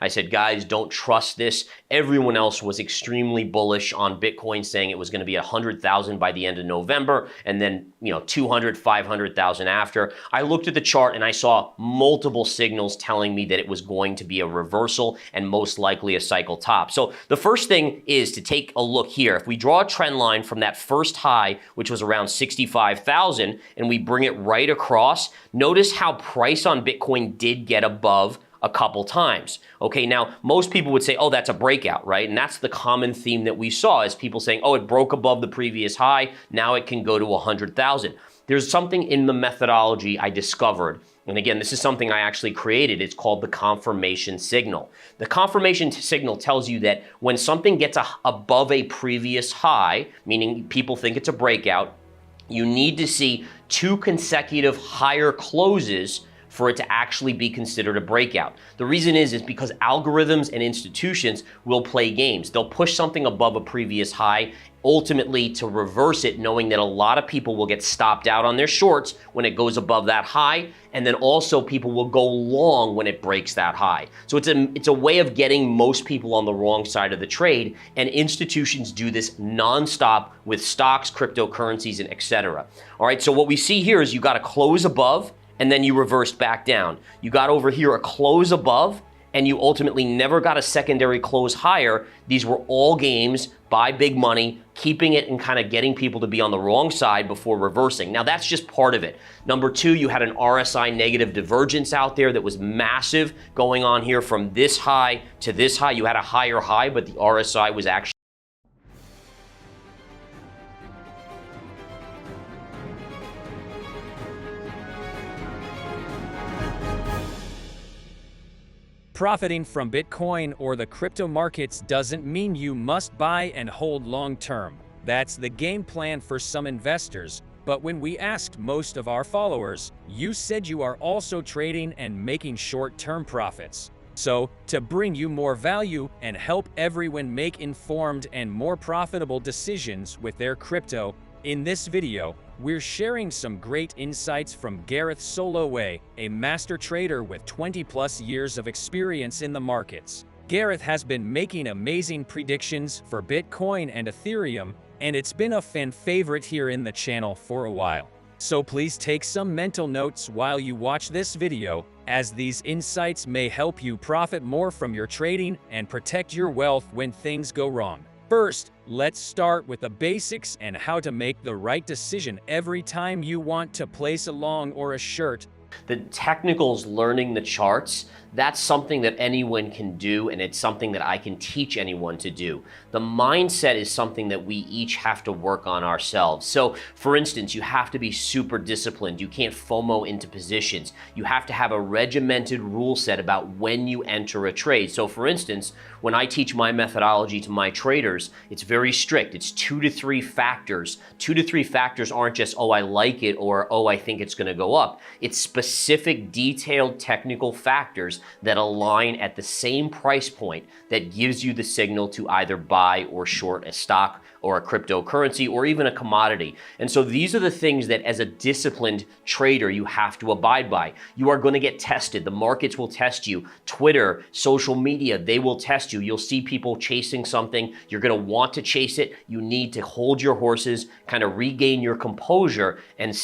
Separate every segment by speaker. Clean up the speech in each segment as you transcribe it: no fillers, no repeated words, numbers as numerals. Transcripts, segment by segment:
Speaker 1: I said, guys, don't trust this. Everyone else was extremely bullish on Bitcoin, saying it was going to be 100,000 by the end of November, and then 200, 500,000 after. I looked at the chart and I saw multiple signals telling me that it was going to be a reversal and most likely a cycle top. So the first thing is to take a look here. If we draw a trend line from that first high, which was around 65,000, and we bring it right across, notice how price on Bitcoin did get above a couple times. Okay, now most people would say, oh, that's a breakout, right? And that's the common theme that we saw, is people saying, oh, it broke above the previous high, now it can go to 100,000. There's something in the methodology I discovered, and again, this is something I actually created. It's called the confirmation signal. The confirmation signal tells you that when something gets above a previous high, meaning people think it's a breakout, you need to see 2 consecutive higher closes for it to actually be considered a breakout. The reason is because algorithms and institutions will play games. They'll push something above a previous high, ultimately to reverse it, knowing that a lot of people will get stopped out on their shorts when it goes above that high, and then also people will go long when it breaks that high. So it's a way of getting most people on the wrong side of the trade, and institutions do this nonstop with stocks, cryptocurrencies, and etc. All right, so what we see here is you got to close above, and then you reversed back down. You got over here a close above, and you ultimately never got a secondary close higher. These were all games by big money, keeping it and kind of getting people to be on the wrong side before reversing. Now that's just part of it. Number 2, you had an RSI negative divergence out there that was massive going on here from this high to this high. You had a higher high, but the RSI was actually
Speaker 2: Profiting from Bitcoin or the crypto markets doesn't mean you must buy and hold long term. That's the game plan for some investors. But when we asked most of our followers, you said you are also trading and making short-term profits. So, to bring you more value and help everyone make informed and more profitable decisions with their crypto, in this video, we're sharing some great insights from Gareth Soloway, a master trader with 20+ years of experience in the markets. Gareth has been making amazing predictions for Bitcoin and Ethereum, and it's been a fan favorite here in the channel for a while. So please take some mental notes while you watch this video, as these insights may help you profit more from your trading and protect your wealth when things go wrong. First, let's start with the basics and how to make the right decision every time you want to place a long or a short.
Speaker 1: The technicals, learning the charts, that's something that anyone can do, and it's something that I can teach anyone to do. The mindset is something that we each have to work on ourselves. So, for instance, you have to be super disciplined. You can't FOMO into positions. You have to have a regimented rule set about when you enter a trade. So, for instance, when I teach my methodology to my traders, it's very strict. It's 2 to 3 factors. 2 to 3 factors aren't just, oh, I like it, or, oh, I think it's going to go up. It's specific, detailed, technical factors that align at the same price point that gives you the signal to either buy or short a stock or a cryptocurrency or even a commodity. And so these are the things that as a disciplined trader you have to abide by. You are going to get tested. The markets will test you. Twitter, social media, they will test you. You'll see people chasing something. You're going to want to chase it. You need to hold your horses, kind of regain your composure, and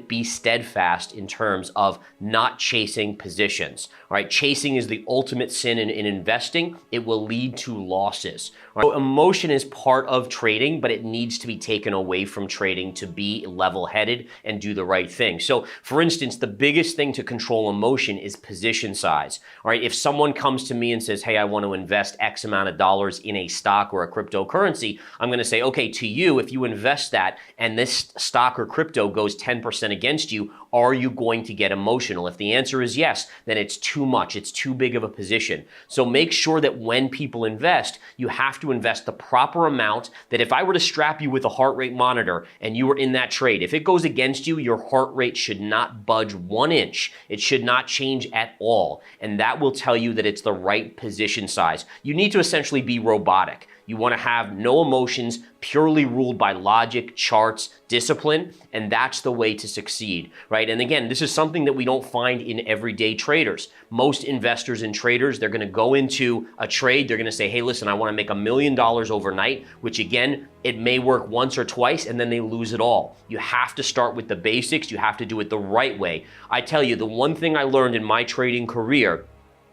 Speaker 1: be steadfast in terms of not chasing positions. All right, chasing is the ultimate sin in investing. It will lead to losses. All right? So emotion is part of trading, but it needs to be taken away from trading to be level-headed and do the right thing. So, for instance, the biggest thing to control emotion is position size. All right, if someone comes to me and says, hey, I want to invest X amount of dollars in a stock or a cryptocurrency, I'm going to say, okay, to you, if you invest that and this stock or crypto goes 10% against you, are you going to get emotional? If the answer is yes, then it's too much. It's too big of a position. So make sure that when people invest, you have to invest the proper amount, that if I were to strap you with a heart rate monitor and you were in that trade, if it goes against you, your heart rate should not budge 1 inch. It should not change at all. And that will tell you that it's the right position size. You need to essentially be robotic. You want to have no emotions, purely ruled by logic, charts, discipline, and that's the way to succeed, right? And again, this is something that we don't find in everyday traders. Most investors and traders, they're gonna go into a trade, they're gonna say, hey, listen, I wanna make $1 million overnight, which again, it may work once or twice and then they lose it all. You have to start with the basics, you have to do it the right way. I tell you, the one thing I learned in my trading career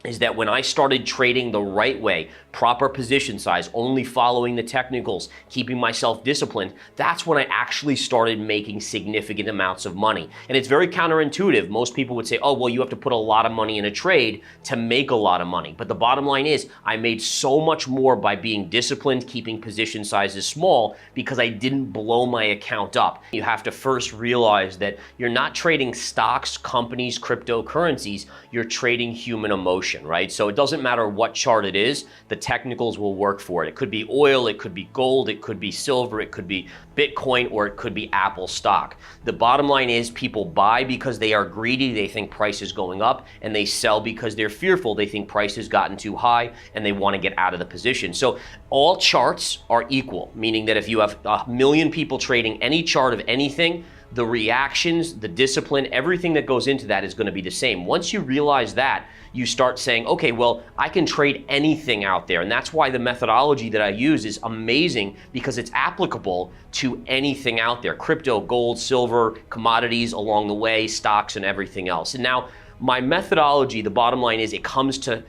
Speaker 1: is that when I started trading the right way, proper position size, only following the technicals, keeping myself disciplined, that's when I actually started making significant amounts of money. And it's very counterintuitive. Most people would say, oh, well, you have to put a lot of money in a trade to make a lot of money. But the bottom line is, I made so much more by being disciplined, keeping position sizes small, because I didn't blow my account up. You have to first realize that you're not trading stocks, companies, cryptocurrencies, you're trading human emotion, right? So it doesn't matter what chart it is, the technicals will work for it. It could be oil, it could be gold, it could be silver, it could be Bitcoin, or it could be Apple stock. The bottom line is people buy because they are greedy, they think price is going up, and they sell because they're fearful, they think price has gotten too high and they want to get out of the position. So all charts are equal, meaning that if you have 1 million people trading any chart of anything, the reactions, the discipline, everything that goes into that is going to be the same. Once you realize that, you start saying, okay, well, I can trade anything out there. And that's why the methodology that I use is amazing, because it's applicable to anything out there. Crypto, gold, silver, commodities along the way, stocks and everything else. And now my methodology, the bottom line is it comes to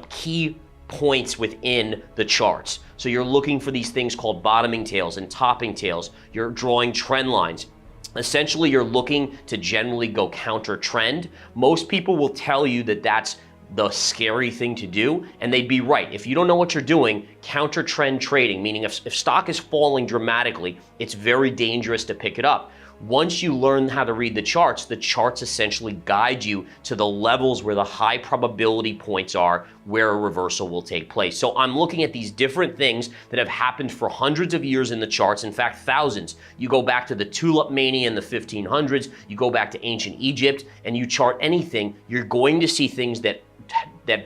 Speaker 1: key points within the charts. So you're looking for these things called bottoming tails and topping tails. You're drawing trend lines. Essentially, you're looking to generally go counter trend. Most people will tell you that that's the scary thing to do, and they'd be right. If you don't know what you're doing, counter trend trading, meaning if stock is falling dramatically, it's very dangerous to pick it up. Once you learn how to read the charts essentially guide you to the levels where the high probability points are where a reversal will take place. So I'm looking at these different things that have happened for hundreds of years in the charts, in fact, thousands. You go back to the tulip mania in the 1500s, you go back to ancient Egypt, and you chart anything, you're going to see things that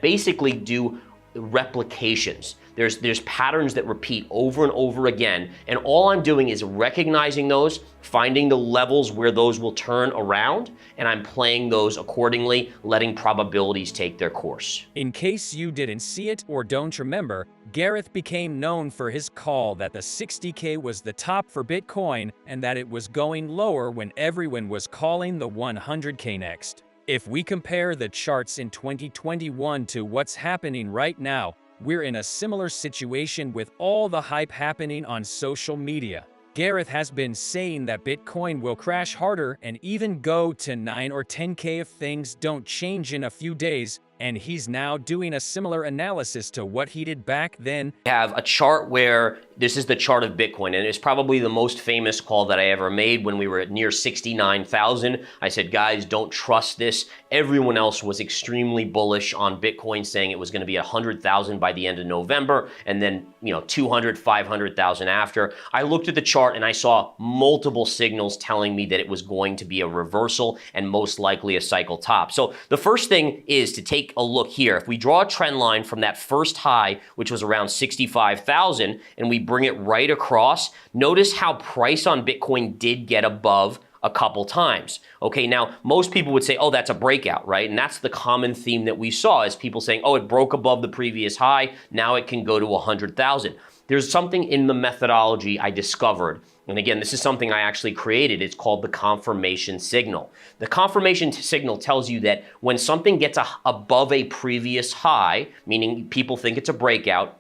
Speaker 1: basically do replications. There's patterns that repeat over and over again, and all I'm doing is recognizing those, finding the levels where those will turn around, and I'm playing those accordingly, letting probabilities take their course.
Speaker 2: In case you didn't see it or don't remember, Gareth became known for his call that the 60K was the top for Bitcoin and that it was going lower when everyone was calling the 100K next. If we compare the charts in 2021 to what's happening right now, we're in a similar situation with all the hype happening on social media. Gareth has been saying that Bitcoin will crash harder and even go to 9 or 10K if things don't change in a few days, and he's now doing a similar analysis to what he did back then.
Speaker 1: I have a chart where this is the chart of Bitcoin, and it's probably the most famous call that I ever made when we were at near 69,000. I said, guys, don't trust this. Everyone else was extremely bullish on Bitcoin, saying it was going to be 100,000 by the end of November, and then 200, 500,000 after. I looked at the chart and I saw multiple signals telling me that it was going to be a reversal and most likely a cycle top. So the first thing is to take a look here. If we draw a trend line from that first high, which was around 65,000, and we bring it right across, notice how price on Bitcoin did get above a couple times. Okay, now most people would say, oh, that's a breakout, right? And that's the common theme that we saw, is people saying, oh, it broke above the previous high, now it can go to 100,000. There's something in the methodology I discovered, and again, this is something I actually created. It's called the confirmation signal. The confirmation signal tells you that when something gets above a previous high, meaning people think it's a breakout,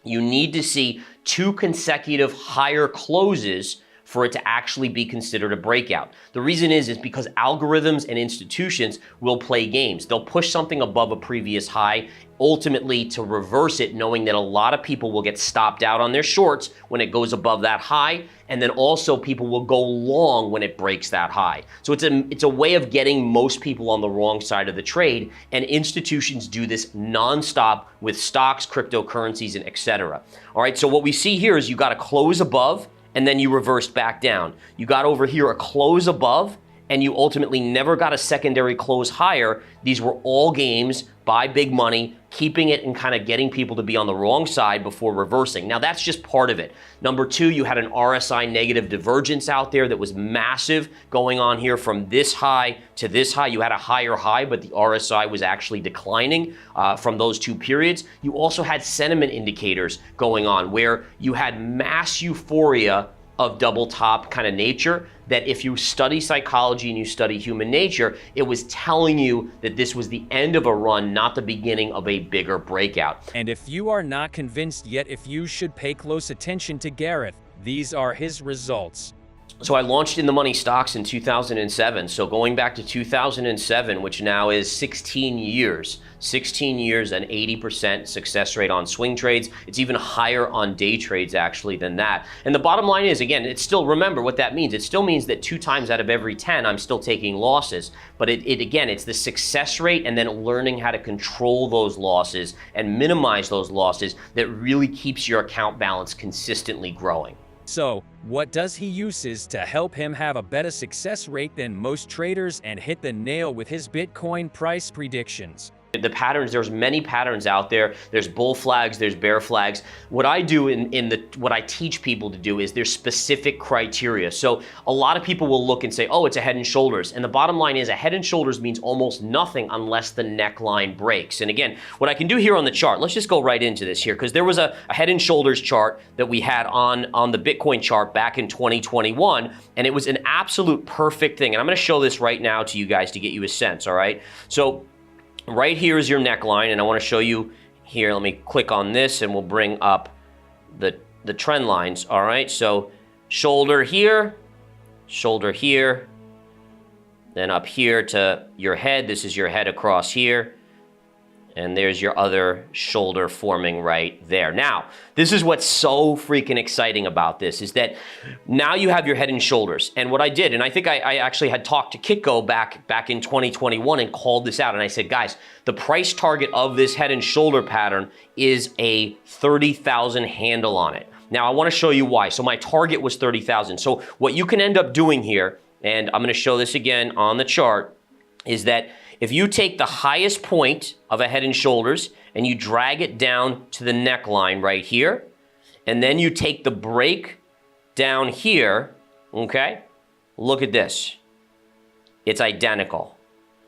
Speaker 1: you need to see 2 consecutive higher closes for it to actually be considered a breakout. The reason is because algorithms and institutions will play games. They'll push something above a previous high, ultimately to reverse it, knowing that a lot of people will get stopped out on their shorts when it goes above that high, and then also people will go long when it breaks that high. So it's a way of getting most people on the wrong side of the trade, and institutions do this nonstop with stocks, cryptocurrencies, and etc. All right, so what we see here is you got to close above, and then you reversed back down. You got over here a close above, and you ultimately never got a secondary close higher. These were all games by big money, keeping it and kind of getting people to be on the wrong side before reversing. Now that's just part of it. Number two, you had an RSI negative divergence out there that was massive going on here from this high to this high. You had a higher high, but the RSI was actually declining from those two periods. You also had sentiment indicators going on where you had mass euphoria of double top kind of nature, that if you study psychology and you study human nature, it was telling you that this was the end of a run, not the beginning of a bigger breakout.
Speaker 2: And if you are not convinced yet if you should pay close attention to Gareth, these are his results.
Speaker 1: So I launched In the Money stocks in 2007. So going back to 2007, which now is 16 years and 80% success rate on swing trades. It's even higher on day trades actually than that. And the bottom line is, again, it's still, remember what that means. It still means that 2 times out of every 10, I'm still taking losses. But again, it's the success rate and then learning how to control those losses and minimize those losses that really keeps your account balance consistently growing.
Speaker 2: So, what does he uses to help him have a better success rate than most traders and hit the nail with his Bitcoin price predictions?
Speaker 1: The patterns, there's many patterns out there. There's bull flags, there's bear flags. What I do what I teach people to do is there's specific criteria. So a lot of people will look and say, oh, it's a head and shoulders. And the bottom line is a head and shoulders means almost nothing unless the neckline breaks. And again, what I can do here on the chart, let's just go right into this here, because there was a head and shoulders chart that we had on the Bitcoin chart back in 2021, and it was an absolute perfect thing. And I'm gonna show this right now to you guys to get you a sense, all right? So right here is your neckline, and I want to show you here. Let me click on this and we'll bring up the trend lines. All right, so shoulder here, then up here to your head. This is your head across here. And there's your other shoulder forming right there. Now, this is what's so freaking exciting about this, is that now you have your head and shoulders. And what I did, and I think I actually had talked to Kitco back in 2021 and called this out. And I said, guys, the price target of this head and shoulder pattern is a 30,000 handle on it. Now, I want to show you why. So my target was 30,000. So what you can end up doing here, and I'm going to show this again on the chart, is that if you take the highest point of a head and shoulders and you drag it down to the neckline right here, and then you take the break down here, okay? Look at this. It's identical.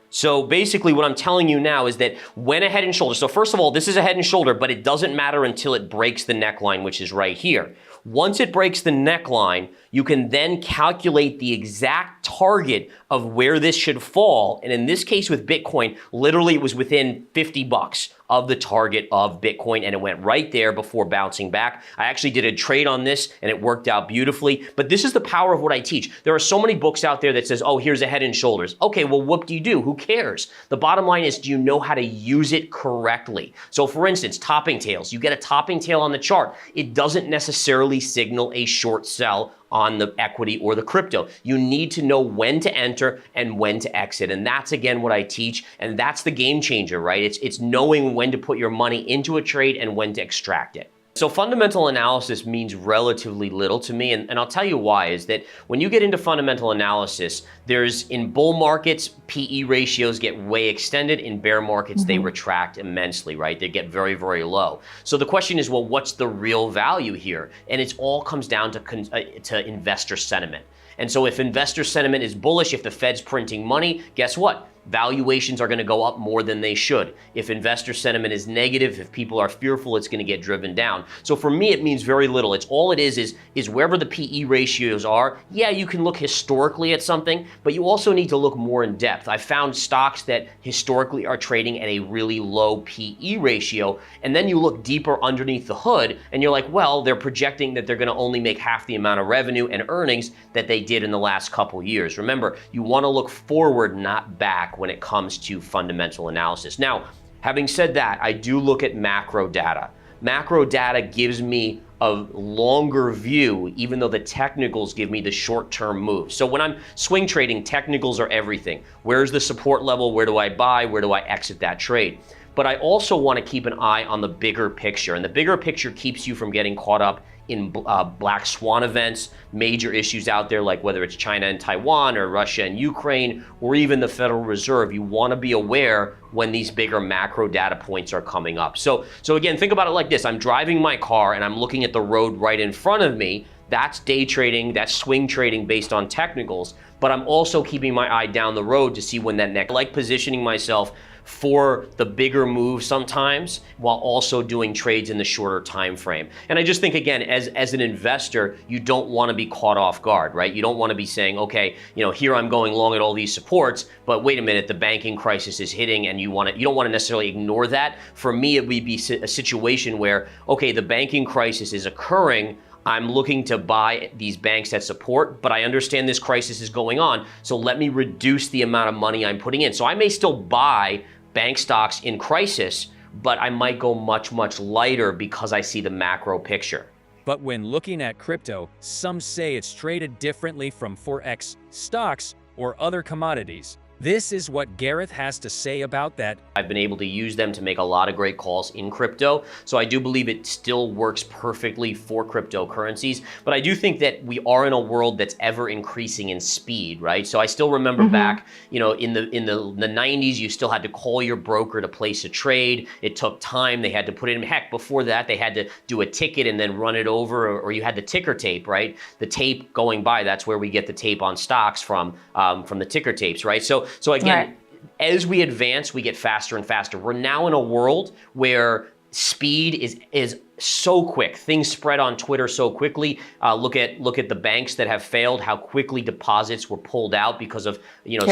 Speaker 1: So basically what I'm telling you now is that when a head and shoulder, so first of all, this is a head and shoulder, but it doesn't matter until it breaks the neckline, which is right here. Once it breaks the neckline, you can then calculate the exact target of where this should fall. And in this case with Bitcoin, literally it was within 50 bucks of the target of Bitcoin, and it went right there before bouncing back. I actually did a trade on this and it worked out beautifully. But this is the power of what I teach. There are so many books out there that says, oh, here's a head and shoulders. Okay, well, what do you do? Who cares? The bottom line is, do you know how to use it correctly? So for instance, topping tails. You get a topping tail on the chart. It doesn't necessarily signal a short sell on the equity or the crypto. You need to know when to enter and when to exit. And that's, again, what I teach. And that's the game changer, right? It's knowing when to put your money into a trade and when to extract it. So fundamental analysis means relatively little to me, and I'll tell you why, is that when you get into fundamental analysis, in bull markets, PE ratios get way extended. In bear markets, they retract immensely, right? They get very, very low. So the question is, well, what's the real value here? And it all comes down to investor sentiment. And so if investor sentiment is bullish, if the Fed's printing money, guess what? Valuations are going to go up more than they should. If investor sentiment is negative, if people are fearful, it's going to get driven down. So for me, it means very little. It's all it is wherever the PE ratios are. Yeah, you can look historically at something, but you also need to look more in depth. I found stocks that historically are trading at a really low PE ratio, and then you look deeper underneath the hood, and you're like, well, they're projecting that they're going to only make half the amount of revenue and earnings that they did in the last couple years. Remember, you want to look forward, not back, when it comes to fundamental analysis. Now, having said that, I do look at macro data. Macro data gives me a longer view, even though the technicals give me the short-term moves. So when I'm swing trading, technicals are everything. Where's the support level? Where do I buy? Where do I exit that trade? but I also want to keep an eye on the bigger picture. And the bigger picture keeps you from getting caught up in black swan events, major issues out there, like whether it's China and Taiwan or Russia and Ukraine, or even the Federal Reserve. You want to be aware when these bigger macro data points are coming up. So again, think about it like this. I'm driving my car and I'm looking at the road right in front of me. That's day trading, that's swing trading based on technicals, but I'm also keeping my eye down the road to see when that next, I like positioning myself for the bigger moves sometimes while also doing trades in the shorter time frame. And I just think, again, as an investor, you don't want to be caught off guard, right? You don't want to be saying, okay, here I'm going long at all these supports, but wait a minute, the banking crisis is hitting, and you don't want to necessarily ignore that. For me, it would be a situation where, okay, the banking crisis is occurring, I'm looking to buy these banks at support, but I understand this crisis is going on, so let me reduce the amount of money I'm putting in. So I may still buy bank stocks in crisis, but I might go much, much lighter because I see the macro picture.
Speaker 2: But when looking at crypto, some say it's traded differently from Forex, stocks, or other commodities. This is what Gareth has to say about that.
Speaker 1: I've been able to use them to make a lot of great calls in crypto. So I do believe it still works perfectly for cryptocurrencies. But I do think that we are in a world that's ever increasing in speed, right? So I still remember back, in the 90s, you still had to call your broker to place a trade. It took time. They had to put it in. Heck, before that, they had to do a ticket and then run it over, or you had the ticker tape, right? The tape going by, that's where we get the tape on stocks from the ticker tapes, right? So again, as we advance, we get faster and faster. We're now in a world where speed is so quick. Things spread on Twitter so quickly. Look at the banks that have failed, how quickly deposits were pulled out because of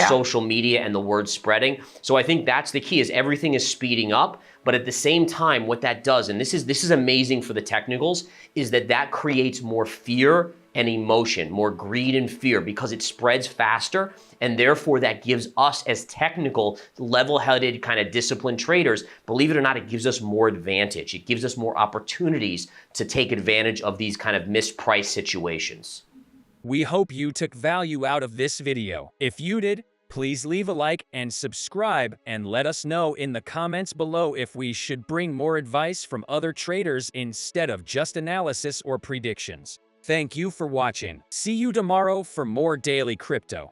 Speaker 1: social media and the word spreading. So I think that's the key, is everything is speeding up. But at the same time, what that does, and this is amazing for the technicals, is that creates more fear and emotion, more greed and fear, because it spreads faster, and therefore that gives us, as technical, level-headed, kind of disciplined traders, believe it or not, it gives us more advantage. It gives us more opportunities to take advantage of these kind of mispriced situations.
Speaker 2: We hope you took value out of this video. If you did, please leave a like and subscribe, and let us know in the comments below if we should bring more advice from other traders instead of just analysis or predictions. Thank you for watching. See you tomorrow for more Daily Crypto.